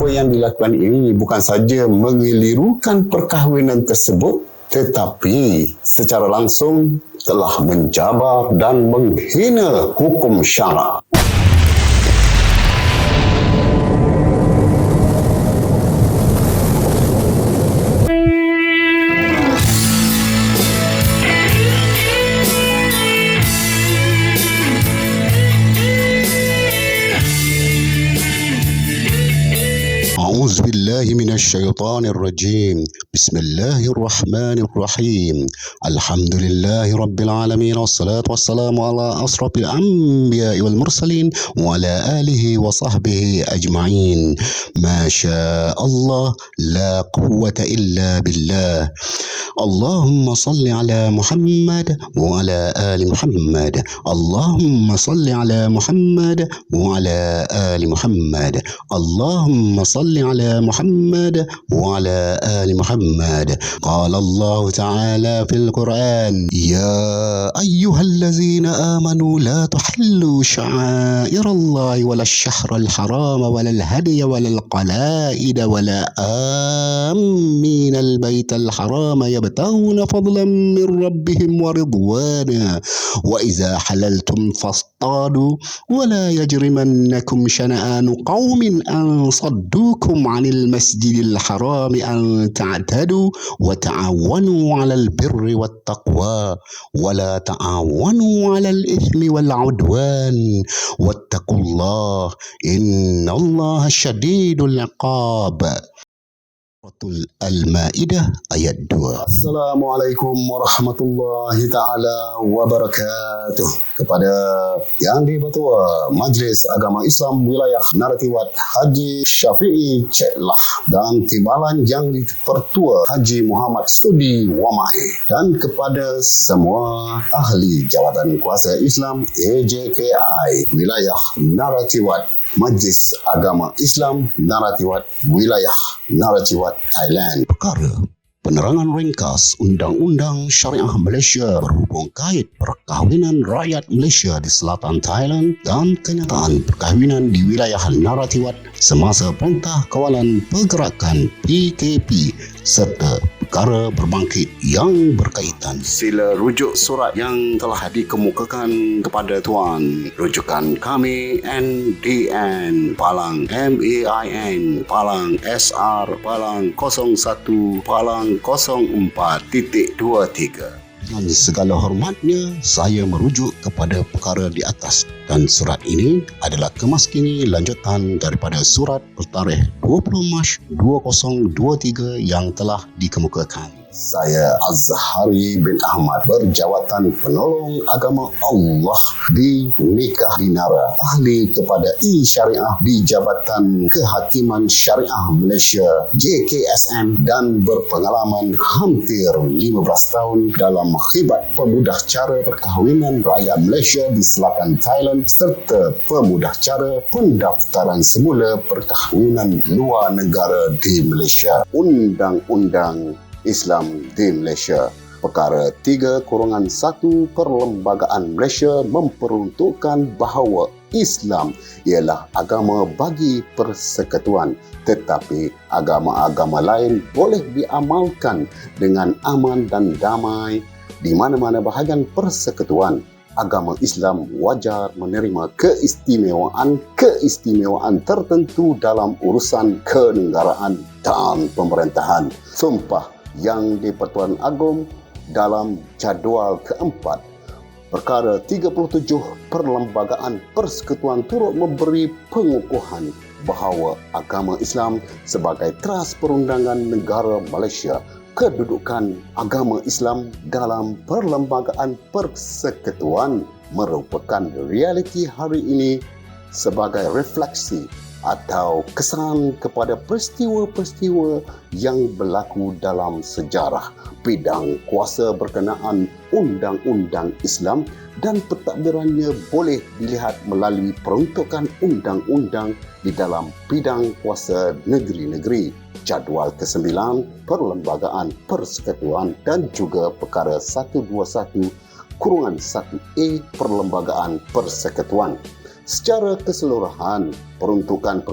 apa yang dilakukan ini bukan saja mengelirukan perkahwinan tersebut, tetapi secara langsung telah mencabar dan menghina hukum syarak. أعوذ بالله من الشيطان الرجيم. بسم الله الرحمن الرحيم. الحمد لله رب العالمين، والصلاة والسلام على أشرف الأنبياء والمرسلين وعلى آله وصحبه أجمعين. ما شاء الله لا قوة إلا بالله. اللهم صل على محمد وعلى آل محمد. اللهم صل على محمد وعلى آل محمد. اللهم صل على محمد وعلى آل محمد. قال الله تعالى في القرآن: يا أيها الذين آمنوا لا تحلوا شعائر الله ولا الشهر الحرام ولا الهدي ولا القلائد ولا آمين البيت الحرام يبتغون فضلا من ربهم ورضوانا وإذا حللتم فاصطادوا ولا يجرمنكم شنآن قوم أن صدوكم عن المسجد الحرام أن تعتدوا وتعاونوا على البر والتقوى ولا تعاونوا على الإثم والعدوان واتقوا الله إن الله شديد العقاب. Al-Maidah ayat 2. Assalamualaikum warahmatullahi ta'ala wabarakatuh. Kepada Yang di-Pertua Majlis Agama Islam Wilayah Naratiwat Haji Syafi'i Ceklah dan Timbalan Yang di-Pertua Haji Muhammad Studi Wamai, dan kepada semua ahli Jawatan Kuasa Islam AJKI Wilayah Naratiwat Majlis Agama Islam Naratiwat Wilayah Naratiwat Thailand. Perkara penerangan ringkas Undang-Undang Syariah Malaysia berhubung kait perkahwinan rakyat Malaysia di selatan Thailand dan kenyataan perkahwinan di wilayah Naratiwat semasa Perintah Kawalan Pergerakan PKP serta perkara berbangkit yang berkaitan. Sila rujuk surat yang telah dikemukakan kepada Tuan. Rujukan kami NDN Palang MAIN Palang SR Palang 01 Palang 04.23. Dengan segala hormatnya, saya merujuk kepada perkara di atas, dan surat ini adalah kemas kini lanjutan daripada surat bertarikh 20 Mac 2023 yang telah dikemukakan. Saya Azhari bin Ahmad, berjawatan penolong agama Allah di Nikah Dinara, ahli kepada E-Syariah di Jabatan Kehakiman Syariah Malaysia JKSM, dan berpengalaman hampir 15 tahun dalam khidmat pemudah cara perkahwinan rakyat Malaysia di selatan Thailand serta pemudah cara pendaftaran semula perkahwinan luar negara di Malaysia. Undang-Undang Islam di Malaysia. Perkara 3-1 Perlembagaan Malaysia memperuntukkan bahawa Islam ialah agama bagi persekutuan, tetapi agama-agama lain boleh diamalkan dengan aman dan damai di mana-mana bahagian persekutuan. Agama Islam wajar menerima keistimewaan tertentu dalam urusan kenegaraan dan pemerintahan. Sumpah Yang di-Pertuan Agong dalam jadual keempat. Perkara 37 Perlembagaan Persekutuan turut memberi pengukuhan bahawa agama Islam sebagai teras perundangan negara Malaysia. Kedudukan agama Islam dalam Perlembagaan Persekutuan merupakan realiti hari ini sebagai refleksi atau kesan kepada peristiwa-peristiwa yang berlaku dalam sejarah bidang kuasa berkenaan undang-undang Islam, dan pentadbirannya boleh dilihat melalui peruntukan undang-undang di dalam bidang kuasa negeri-negeri, jadual ke-9 Perlembagaan Persekutuan, dan juga perkara 121-1A Perlembagaan Persekutuan. Secara keseluruhan, peruntukan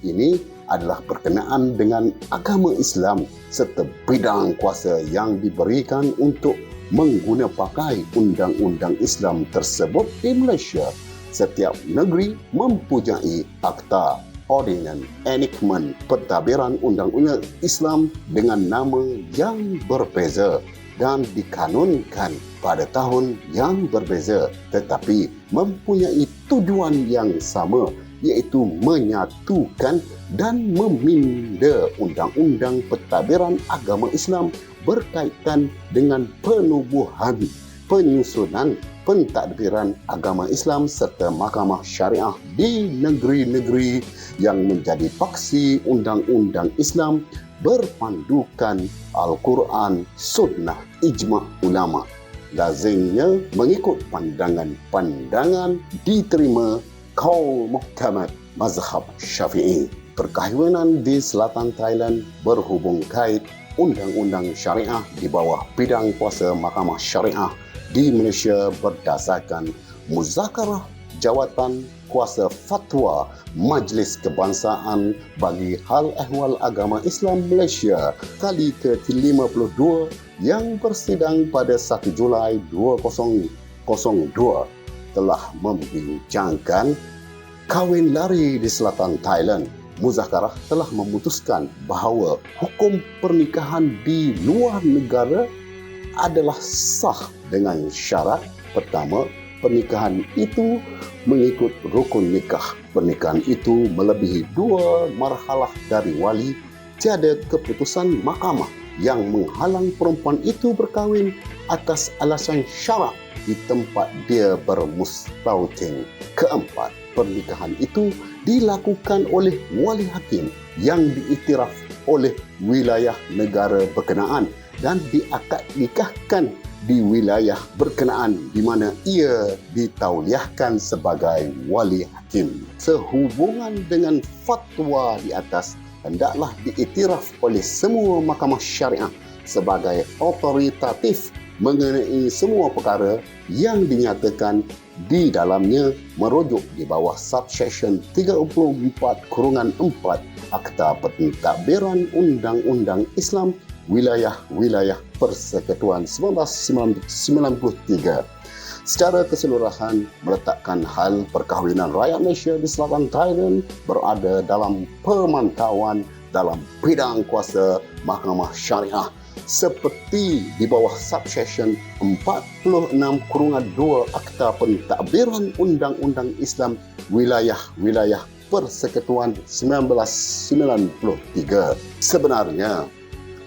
ini adalah berkenaan dengan agama Islam serta bidang kuasa yang diberikan untuk menggunapakai undang-undang Islam tersebut di Malaysia. Setiap negeri mempunyai akta, ordinance, enactment, pentadbiran undang-undang Islam dengan nama yang berbeza dan dikanunkan pada tahun yang berbeza tetapi mempunyai tujuan yang sama, iaitu menyatukan dan meminda undang-undang pentadbiran agama Islam berkaitan dengan penubuhan, penyusunan pentadbiran agama Islam serta mahkamah syariah di negeri-negeri yang menjadi paksi undang-undang Islam berpandukan Al-Quran, Sunnah, Ijma' ulama. Lazimnya mengikut pandangan-pandangan diterima kaul muhtamad mazhab Syafi'i. Perkahwinan di selatan Thailand berhubung kait undang-undang syariah di bawah bidang kuasa mahkamah syariah di Malaysia berdasarkan muzakarah jawatan kuasa fatwa Majlis Kebangsaan bagi Hal Ehwal Agama Islam Malaysia kali ke-52 yang bersidang pada 1 Julai 2002 telah membincangkan kahwin lari di selatan Thailand. Muzakarah telah memutuskan bahawa hukum pernikahan di luar negara adalah sah dengan syarat pertama, pernikahan itu mengikut rukun nikah. Pernikahan itu melebihi 2 marhalah dari wali, tiada keputusan mahkamah yang menghalang perempuan itu berkahwin atas alasan syarak di tempat dia bermustautin. Keempat, pernikahan itu dilakukan oleh wali hakim yang diiktiraf oleh wilayah negara berkenaan dan diakad nikahkan di wilayah berkenaan di mana ia ditauliahkan sebagai wali hakim. Sehubungan dengan fatwa di atas, hendaklah diiktiraf oleh semua mahkamah syariah sebagai otoritatif mengenai semua perkara yang dinyatakan di dalamnya merujuk di bawah subsection 34/4 Akta Pentadbiran Undang-Undang Islam Wilayah-Wilayah Persekutuan 1993. Secara keseluruhan meletakkan hal perkahwinan rakyat Malaysia di selatan Thailand berada dalam pemantauan dalam bidang kuasa mahkamah syariah seperti di bawah subsection 46/2 Akta Pentadbiran Undang-Undang Islam Wilayah-Wilayah Persekutuan 1993. Sebenarnya,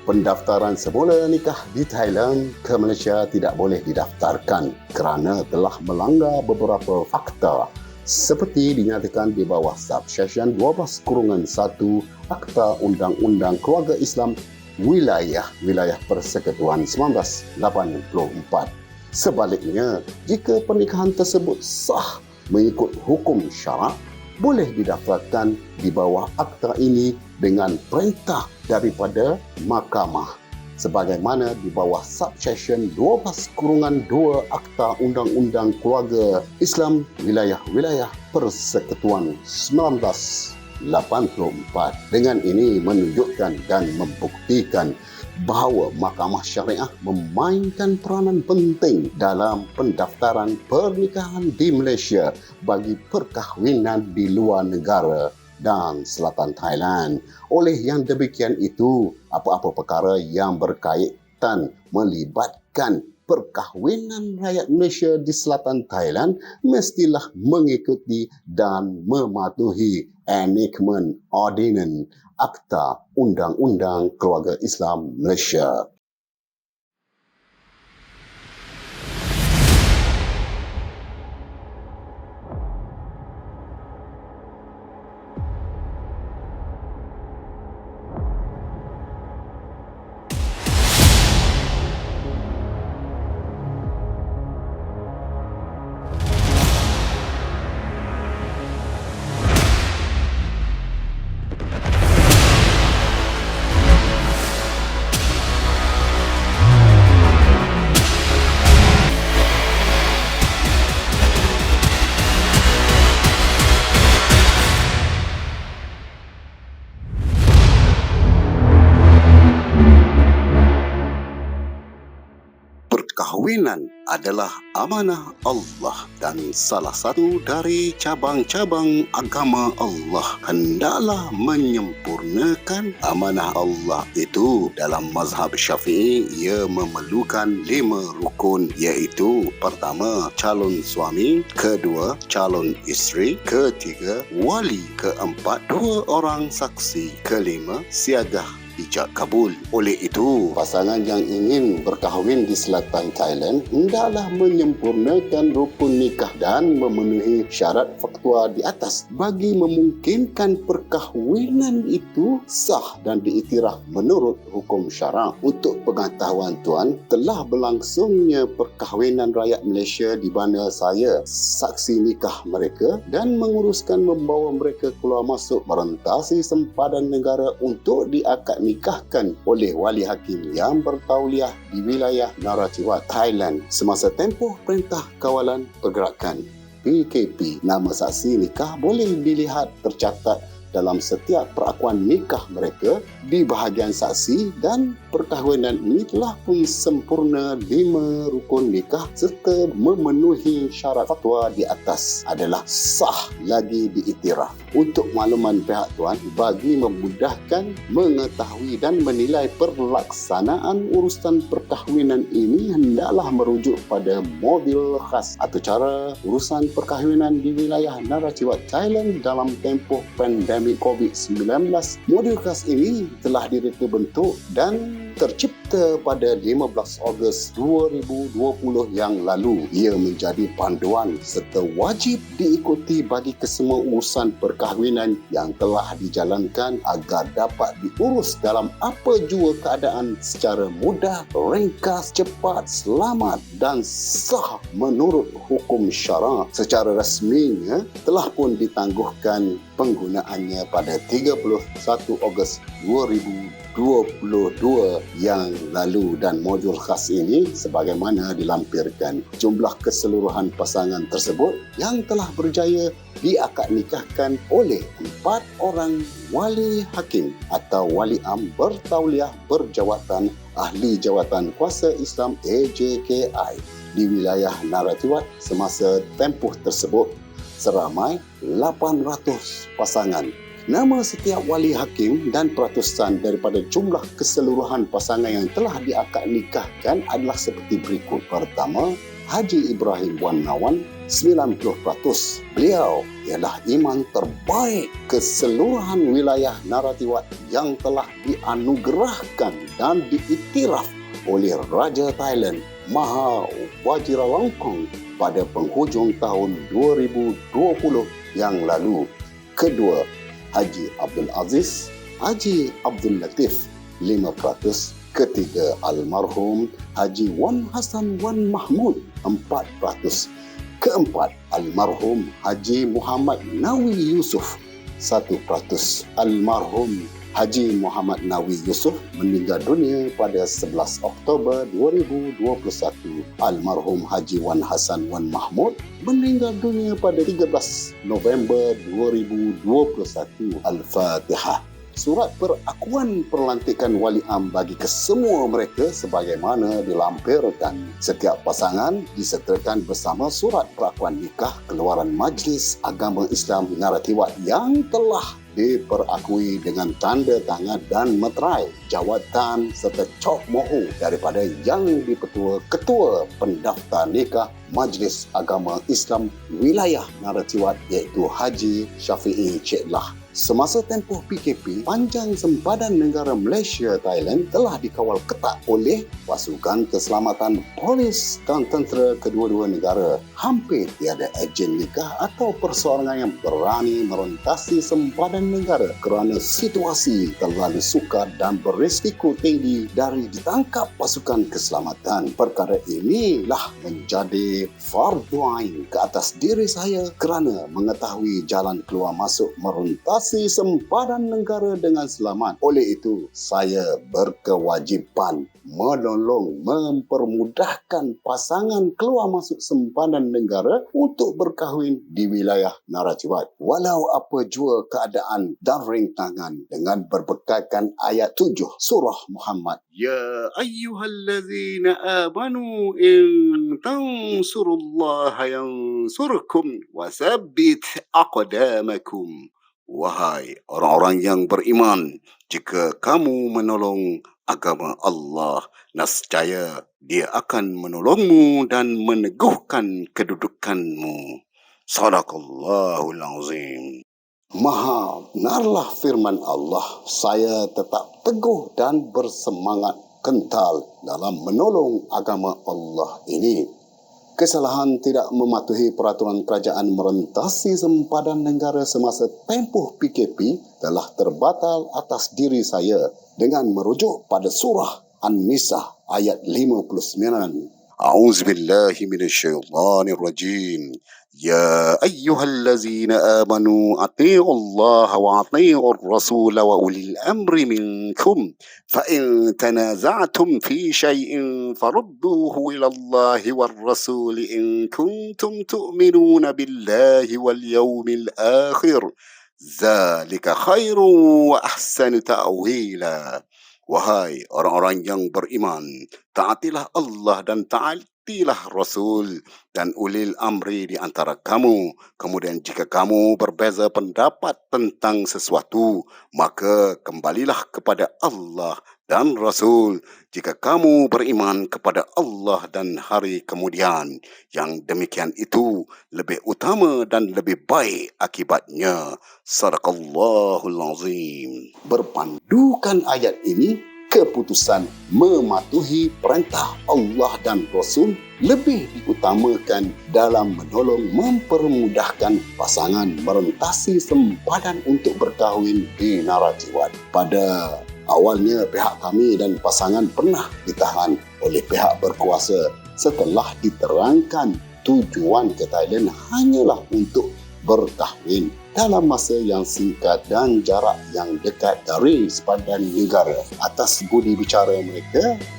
pendaftaran semula nikah di Thailand ke Malaysia tidak boleh didaftarkan kerana telah melanggar beberapa fakta seperti dinyatakan di bawah subsection 12/1 Akta Undang-Undang Keluarga Islam Wilayah-Wilayah Persekutuan 1984. Sebaliknya, jika pernikahan tersebut sah mengikut hukum syarak, boleh didaftarkan di bawah akta ini dengan perintah daripada mahkamah sebagaimana di bawah subsection 12/2 Akta Undang-Undang Keluarga Islam Wilayah-Wilayah Persekutuan 1984. Dengan ini menunjukkan dan membuktikan bahawa mahkamah syariah memainkan peranan penting dalam pendaftaran pernikahan di Malaysia bagi perkahwinan di luar negara dan selatan Thailand. Oleh yang demikian itu, apa-apa perkara yang berkaitan melibatkan perkahwinan rakyat Malaysia di selatan Thailand mestilah mengikuti dan mematuhi enactment ordinance Akta Undang-Undang Keluarga Islam Malaysia. perkahwinan adalah amanah Allah dan salah satu dari cabang-cabang agama Allah. Hendaklah menyempurnakan amanah Allah itu. Dalam mazhab Syafi'i, ia memerlukan 5 rukun, iaitu pertama, calon suami, kedua, calon isteri, ketiga, wali, keempat, 2 orang saksi, kelima, siagah ijab kabul. Oleh itu, pasangan yang ingin berkahwin di selatan Thailand hendaklah menyempurnakan rukun nikah dan memenuhi syarat fakta di atas bagi memungkinkan perkahwinan itu sah dan diiktiraf menurut hukum syarak. Untuk pengetahuan tuan, telah berlangsungnya perkahwinan rakyat Malaysia di mana saya saksi nikah mereka dan menguruskan membawa mereka keluar masuk merentasi sempadan negara untuk diakad nikahkan oleh wali hakim yang bertauliah di wilayah Narathiwat, Thailand semasa tempoh Perintah Kawalan Pergerakan PKP. Nama saksi nikah boleh dilihat tercatat dalam setiap perakuan nikah mereka di bahagian saksi, dan perkahwinan ini telah pun sempurna 5 rukun nikah serta memenuhi syarat fatwa di atas adalah sah lagi diiktiraf. Untuk makluman pihak tuan, bagi memudahkan mengetahui dan menilai pelaksanaan urusan perkahwinan ini, hendaklah merujuk pada modul khas atau cara urusan perkahwinan di wilayah Narathiwat, Thailand dalam tempoh pandemik COVID-19. Modul khas ini telah direka bentuk dan tercipta pada 15 Ogos 2020 yang lalu. Ia menjadi panduan serta wajib diikuti bagi kesemua urusan perkahwinan yang telah dijalankan agar dapat diurus dalam apa jua keadaan secara mudah, ringkas, cepat, selamat dan sah menurut hukum syarak. Secara rasminya telah pun ditangguhkan penggunaannya pada 31 Ogos 2022 yang lalu, dan modul khas ini sebagaimana dilampirkan, jumlah keseluruhan pasangan tersebut yang telah berjaya diakad nikahkan oleh 4 orang wali hakim atau wali am bertauliah berjawatan ahli jawatan kuasa Islam AJKI di wilayah Narathiwat semasa tempoh tersebut seramai 800 pasangan. Nama setiap wali hakim dan peratusan daripada jumlah keseluruhan pasangan yang telah diakad nikahkan adalah seperti berikut. Pertama, Haji Ibrahim Wan Nawan 90%. Beliau ialah imam terbaik keseluruhan wilayah Narathiwat yang telah dianugerahkan dan diiktiraf oleh Raja Thailand Maha Vajiralongkorn pada penghujung tahun 2020 yang lalu. Kedua, Haji Abdul Aziz Haji Abdul Latif 5%. Ketiga, almarhum Haji Wan Hassan Wan Mahmud 4%. Keempat, almarhum Haji Muhammad Nawi Yusof 1%. Almarhum Haji Muhammad Nawi Yusof meninggal dunia pada 11 Oktober 2021. Almarhum Haji Wan Hassan Wan Mahmud meninggal dunia pada 13 November 2021. Al-Fatihah. Surat perakuan perlantikan wali am bagi kesemua mereka sebagaimana dilampirkan. Setiap pasangan disertakan bersama surat perakuan nikah keluaran Majlis Agama Islam Narathiwat yang telah diperakui dengan tanda tangan dan meterai jawatan serta cop mohu daripada Yang di-Ketua Ketua Pendaftar Nikah Majlis Agama Islam Wilayah Narathiwat iaitu Haji Syafi'i Cik Lah. Semasa tempoh PKP, panjang sempadan negara Malaysia Thailand telah dikawal ketat oleh pasukan keselamatan polis dan tentera kedua-dua negara. Hampir tiada ejen nikah atau perseorangan yang berani merentasi sempadan negara kerana situasi terlalu sukar dan berisiko tinggi dari ditangkap pasukan keselamatan. Perkara inilah menjadi fardu ain ke atas diri saya kerana mengetahui jalan keluar masuk merentasi melintasi sempadan negara dengan selamat. Oleh itu, saya berkewajipan menolong, mempermudahkan pasangan keluar masuk sempadan negara untuk berkahwin di wilayah Naraciwat. Walau apa jua keadaan dan rintangan, dengan berbekalkan ayat 7 surah Muhammad. Ya ayyuhallazina amanu in tansurullaha yansurkum wasabbit aqdamakum. Wahai orang-orang yang beriman, jika kamu menolong agama Allah, nescaya Dia akan menolongmu dan meneguhkan kedudukanmu. Sadaqallahul Azim. Maha benarlah firman Allah, saya tetap teguh dan bersemangat kental dalam menolong agama Allah ini. Kesalahan tidak mematuhi peraturan kerajaan merentasi sempadan negara semasa tempoh PKP telah terbatal atas diri saya dengan merujuk pada surah An-Nisa ayat 59. A'udzubillahi minasyaitonirrajim. Ya ayyuhallazina amanu atii'u Allah wa atii'ur rasul wa ulil amri minkum fa in tanaza'tum fi syai'in farudduhu ila Allah war rasul in kuntum tu'minuna billahi wal yawmil akhir zalika khairun wa ahsanu ta'wila. Wahai orang-orang yang beriman, taatilah Allah dan taatilah Rasul dan ulil amri di antara kamu. Kemudian jika kamu berbeza pendapat tentang sesuatu, maka kembalilah kepada Allah dan Rasul. Jika kamu beriman kepada Allah dan hari kemudian, yang demikian itu lebih utama dan lebih baik akibatnya. Sadaqallahul Azim. Berpandukan ayat ini, keputusan mematuhi perintah Allah dan Rasul lebih diutamakan dalam menolong mempermudahkan pasangan merentasi sempadan untuk berkahwin di Naraciwat. Pada awalnya pihak kami dan pasangan pernah ditahan oleh pihak berkuasa setelah diterangkan tujuan ke Thailand hanyalah untuk berkahwin dalam masa yang singkat dan jarak yang dekat dari sempadan negara. Atas budi bicara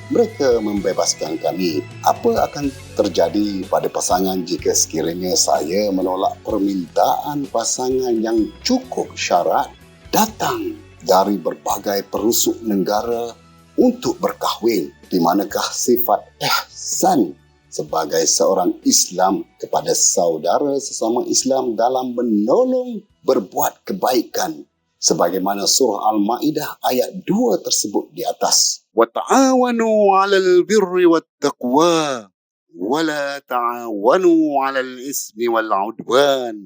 mereka membebaskan kami. Apa akan terjadi pada pasangan jika sekiranya saya menolak permintaan pasangan yang cukup syarat datang dari berbagai perusuk negara untuk berkahwin? Di manakah sifat ihsan sebagai seorang Islam kepada saudara sesama Islam dalam menolong berbuat kebaikan sebagaimana surah Al-Maidah ayat 2 tersebut di atas. Wa ta'awanu 'alal birri wat taqwa wa la ta'awanu 'alal ismi wal 'udwan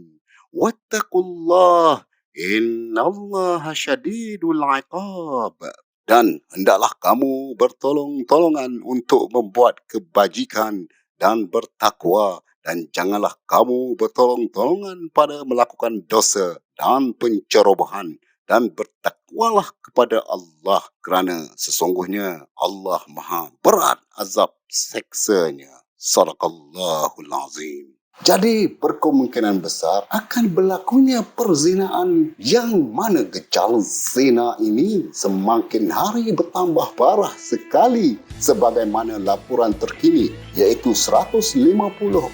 wattaqullaha innallaha syadidul 'iqab. Dan hendaklah kamu bertolong-tolongan untuk membuat kebajikan dan bertakwa, dan janganlah kamu bertolong-tolongan pada melakukan dosa dan pencerobohan, dan bertakwalah kepada Allah kerana sesungguhnya Allah Maha berat azab seksanya. Sadaqallahul Azim. Jadi berkemungkinan besar akan berlakunya perzinaan, yang mana gejala zina ini semakin hari bertambah parah sekali sebagaimana laporan terkini, iaitu 150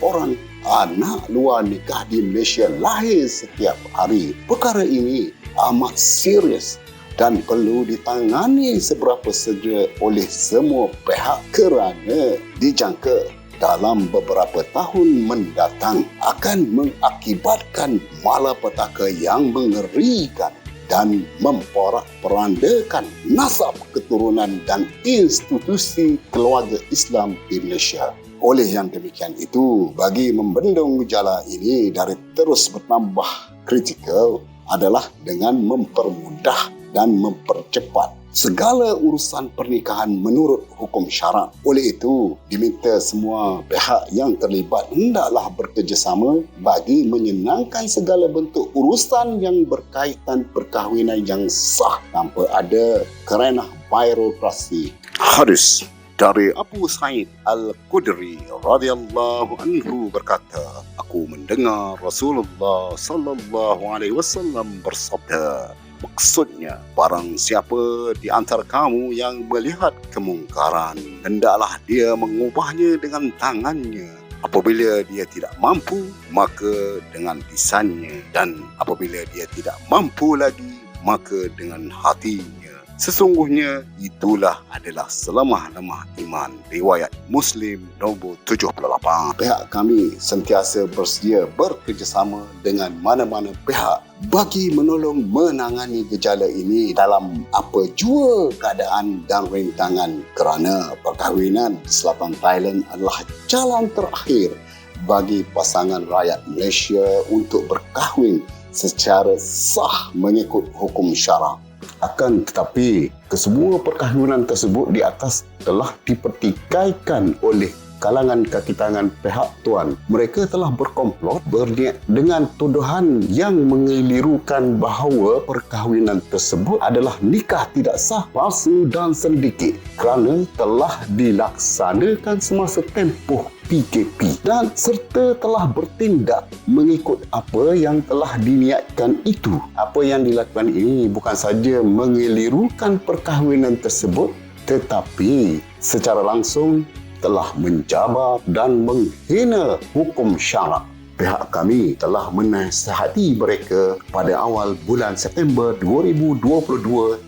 orang anak luar nikah di Malaysia lahir setiap hari. Perkara ini amat serius dan perlu ditangani seberapa segera oleh semua pihak kerana dijangka dalam beberapa tahun mendatang akan mengakibatkan malapetaka yang mengerikan dan memporak-porandakan nasab keturunan dan institusi keluarga Islam di Malaysia. Oleh yang demikian itu, bagi membendung gejala ini dari terus bertambah kritikal adalah dengan mempermudah dan mempercepat segala urusan pernikahan menurut hukum syarak. Oleh itu, diminta semua pihak yang terlibat hendaklah bekerjasama bagi menyenangkan segala bentuk urusan yang berkaitan perkahwinan yang sah tanpa ada kerenah birokrasi. Harus Dari Abu Sa'id Al-Khudri radhiyallahu anhu berkata, aku mendengar Rasulullah sallallahu alaihi wasallam bersabda, maksudnya, barang siapa di antara kamu yang melihat kemungkaran, hendaklah dia mengubahnya dengan tangannya. Apabila dia tidak mampu, maka dengan lisannya, dan apabila dia tidak mampu lagi, maka dengan hatinya. Sesungguhnya itulah adalah selemah-lemah iman. Riwayat Muslim nombor 78. Pihak kami sentiasa bersedia bekerjasama dengan mana-mana pihak bagi menolong menangani gejala ini dalam apa jua keadaan dan rintangan, kerana perkahwinan di selatan Thailand adalah jalan terakhir bagi pasangan rakyat Malaysia untuk berkahwin secara sah mengikut hukum syarak. Akan tetapi, kesemua perkahwinan tersebut di atas telah dipertikaikan oleh kalangan kaki tangan pihak tuan. Mereka telah berkomplot berniat dengan tuduhan yang mengelirukan bahawa perkahwinan tersebut adalah nikah tidak sah, palsu dan sedikit kerana telah dilaksanakan semasa tempoh PKP dan serta telah bertindak mengikut apa yang telah diniatkan itu. Apa yang dilakukan ini bukan saja mengelirukan perkahwinan tersebut, tetapi secara langsung telah mencabar dan menghina hukum syarak. Pihak kami telah menasihati mereka pada awal bulan September 2022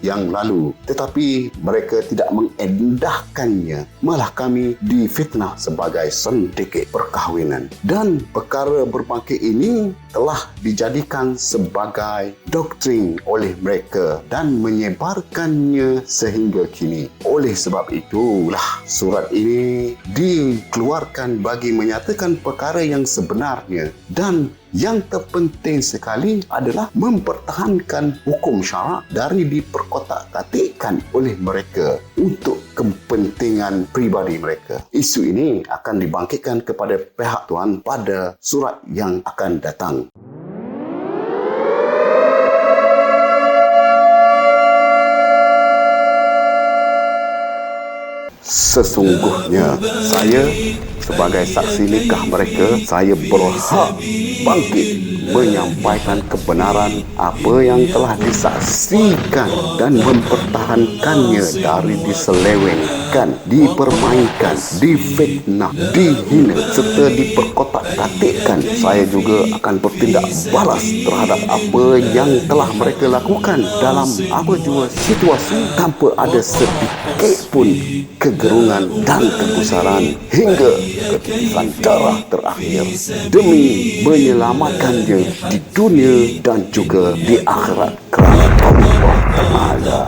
yang lalu, tetapi mereka tidak mengendahkannya. Malah kami difitnah sebagai sindiket perkahwinan. Dan perkara berbangkit ini telah dijadikan sebagai doktrin oleh mereka dan menyebarkannya sehingga kini. Oleh sebab itulah surat ini dikeluarkan bagi menyatakan perkara yang sebenarnya. Dan yang terpenting sekali adalah mempertahankan hukum syarak dari diperkotak-katikkan oleh mereka untuk kepentingan pribadi mereka. Isu ini akan dibangkitkan kepada pihak tuan pada surat yang akan datang. Sesungguhnya saya sebagai saksi nikah mereka, saya berhak bangkit menyampaikan kebenaran apa yang telah disaksikan dan mempertahankannya dari diselewengkan, dipermainkan, difitnah, dihina serta diperkotak-katikkan. Saya juga akan bertindak balas terhadap apa yang telah mereka lakukan dalam apa jua situasi tanpa ada sedikit pun kegerungan dan kegusaran hingga ketitisan darah terakhir demi menyelamatkannya di dunia dan juga di akhirat kerana Allah Ta'ala.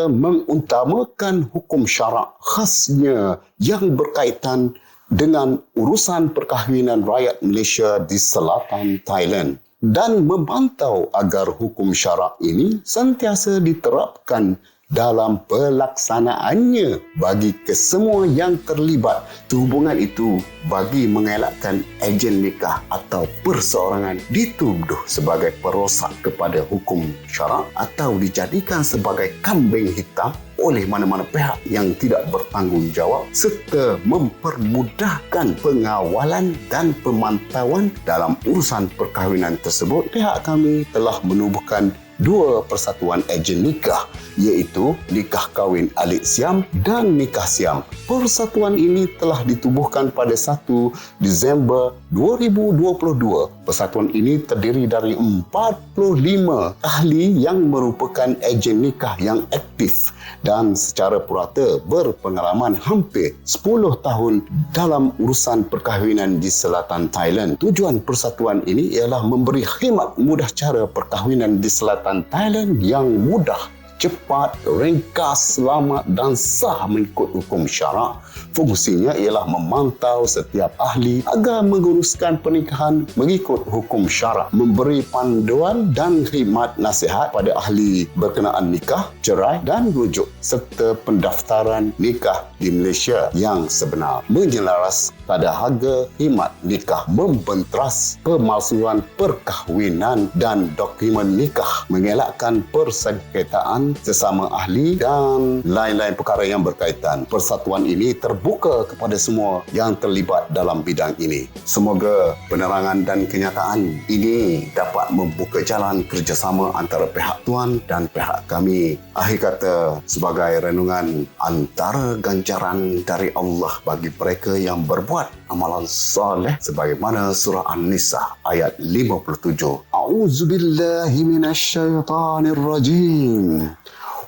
Mengutamakan hukum syarak khasnya yang berkaitan dengan urusan perkahwinan rakyat Malaysia di selatan Thailand dan memantau agar hukum syarak ini sentiasa diterapkan dalam pelaksanaannya bagi kesemua yang terlibat hubungan itu, bagi mengelakkan ejen nikah atau perseorangan dituduh sebagai perosak kepada hukum syarak atau dijadikan sebagai kambing hitam oleh mana-mana pihak yang tidak bertanggungjawab serta mempermudahkan pengawalan dan pemantauan dalam urusan perkahwinan tersebut. Pihak kami telah menubuhkan 2 persatuan ejen nikah, iaitu nikah kahwin alik siam dan nikah siam. Persatuan ini telah ditubuhkan pada 1 Disember 2022. Persatuan ini terdiri dari 45 ahli yang merupakan ejen nikah yang aktif dan secara purata berpengalaman hampir 10 tahun dalam urusan perkahwinan di selatan Thailand. Tujuan persatuan ini ialah memberi khidmat mudah cara perkahwinan di selatan Thailand yang mudah, cepat, ringkas, selamat dan sah mengikut hukum syarak. Fungsinya ialah memantau setiap ahli agar menguruskan pernikahan mengikut hukum syarak, memberi panduan dan khidmat nasihat pada ahli berkenaan nikah, cerai dan rujuk serta pendaftaran nikah di Malaysia yang sebenar, menyelaras pada harga khidmat nikah, membenteras pemalsuan perkahwinan dan dokumen nikah, mengelakkan persengketaan kawan, sesama ahli dan lain-lain perkara yang berkaitan. Persatuan ini terbuka kepada semua yang terlibat dalam bidang ini. Semoga penerangan dan kenyataan ini dapat membuka jalan kerjasama antara pihak tuan dan pihak kami. Akhir kata, sebagai renungan antara ganjaran dari Allah bagi mereka yang berbuat amalan soleh sebagaimana surah An-Nisa ayat 57. A'udzubillahi minasyaitanir rajim.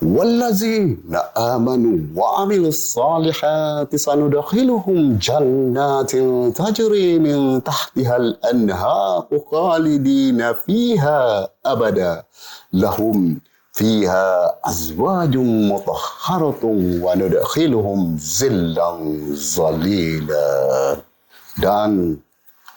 Wallazina amanu wa amilus salihati sanudkhiluhum jannatin tajri min tahtihal anharu khalidina fiha abada lahum fiha azwajum mutahharatun wa nudkhiluhum zillan zalila. Dan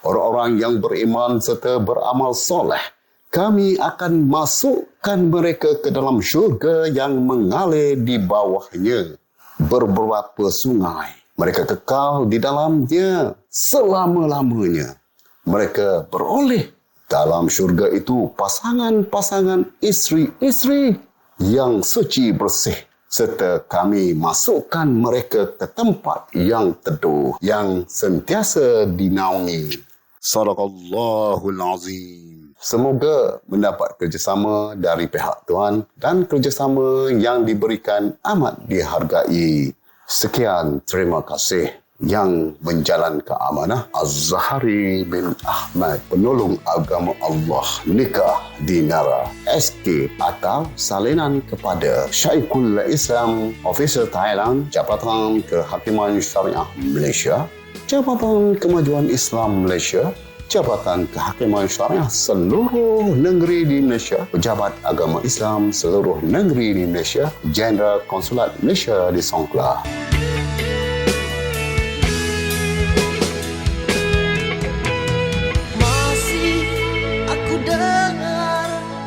orang-orang yang beriman serta beramal soleh, kami akan masukkan mereka ke dalam syurga yang mengalir di bawahnya beberapa sungai. Mereka kekal di dalamnya selama-lamanya. Mereka beroleh dalam syurga itu pasangan-pasangan isteri-isteri yang suci bersih. Serta kami masukkan mereka ke tempat yang teduh, yang sentiasa dinaungi. Sadaqallahul Azim. Semoga mendapat kerjasama dari pihak tuan dan kerjasama yang diberikan amat dihargai. Sekian, terima kasih. Yang menjalankan amanah Az-Zahari bin Ahmad, penolong agama Allah nikah di Nara SK atau salinan kepada Syekhul Islam Officer Thailand, Jabatan Kehakiman Syariah Malaysia, Jabatan Kemajuan Islam Malaysia, Jabatan Kehakiman Syariah seluruh negeri di Malaysia, Pejabat Agama Islam seluruh negeri di Malaysia, Jenderal Konsulat Malaysia di Songkla.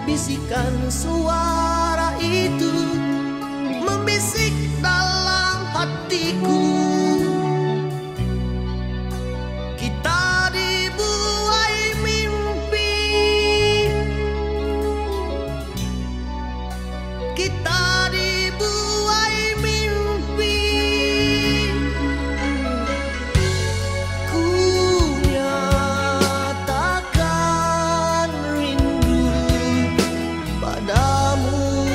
Bisikan suara itu membisik dalam hatiku. Kita dibuai mimpi, kita dibuai mimpi. Ku nyatakan rindu padamu.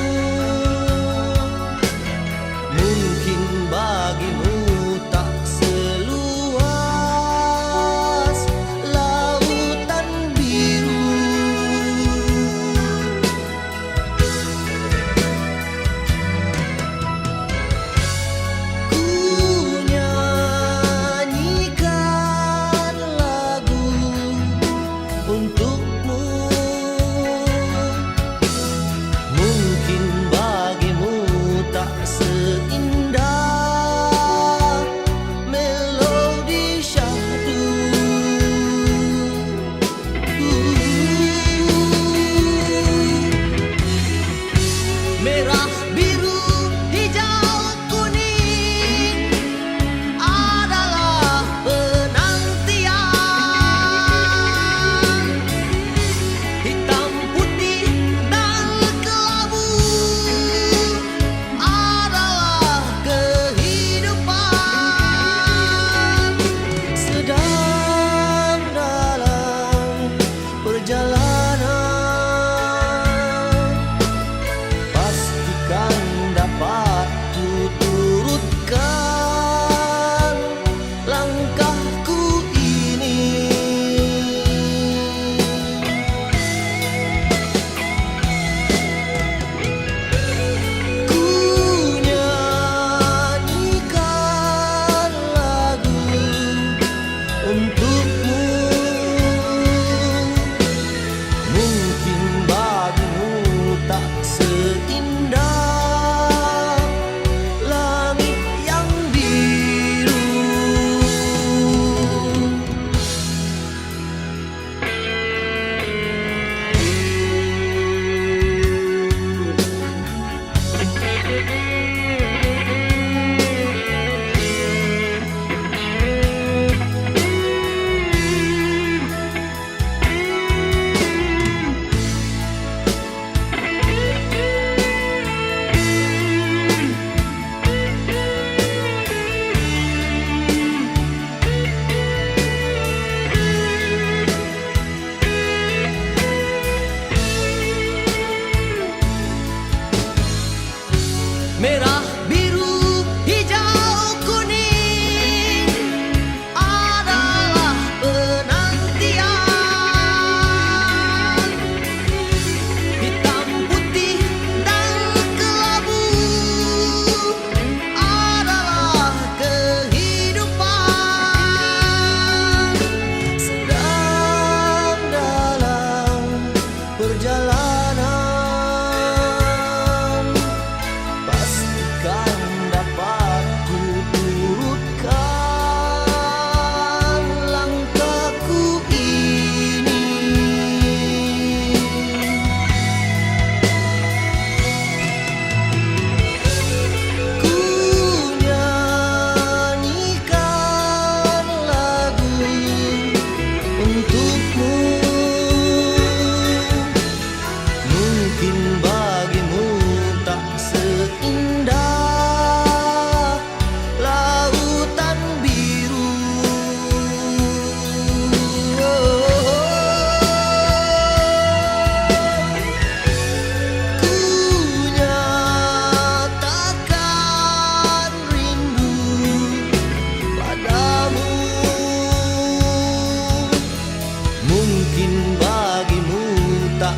mungkin bagimu tak